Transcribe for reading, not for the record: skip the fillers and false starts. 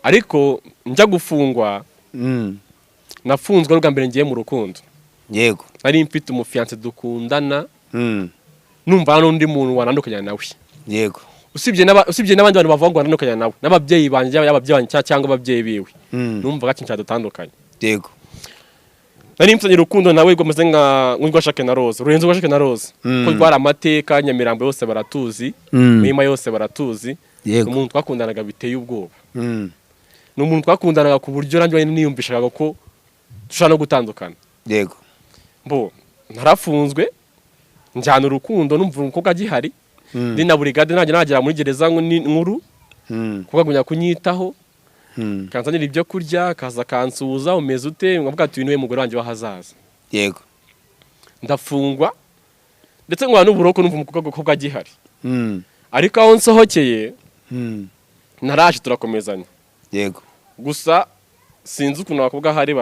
ariko njya gufungwa nafunzwe n'ubwa mbere ngiye mu rukundo yego nari mfite umufiance dukundana numva n'undi muntu wanandukanya nawe yego usibye n'abandi bantu bavuga ngo wanandukanya nawe n'ababyeyi banje y'ababyeyi cyangwa ababyeyi biwe numva gakintu cyadutandukanye yego nari mfite urukundo nawe rwamaze nk'urwa Shake na Rose rurenze urwa Shake na Rose ko rwara amateka Nyamirambo yose baratuzi Muhima yose baratuzi umuntu twakundanaga biteye ubwoba n'umuntu twakundanaga ku buryo nanjye niyumvishaga ko dushaka no gutandukana yego mbo narafunzwe njyana urukundo numva umukobwa agihari ndi na brigade nanjye nagera muri gereza nkuru kugagunya kunyitaho kanzanira ibyo kurya kaza kansuza umeze ute ngavuga ati uyu niwe mugore wanjye wahazaza yego ndafungwa ndetse nkwa n'uburoko numva umukobwa agihari ariko aho nsohokeye naraje turakomezanya yego gusa sinzi ukuntu abakobwa hari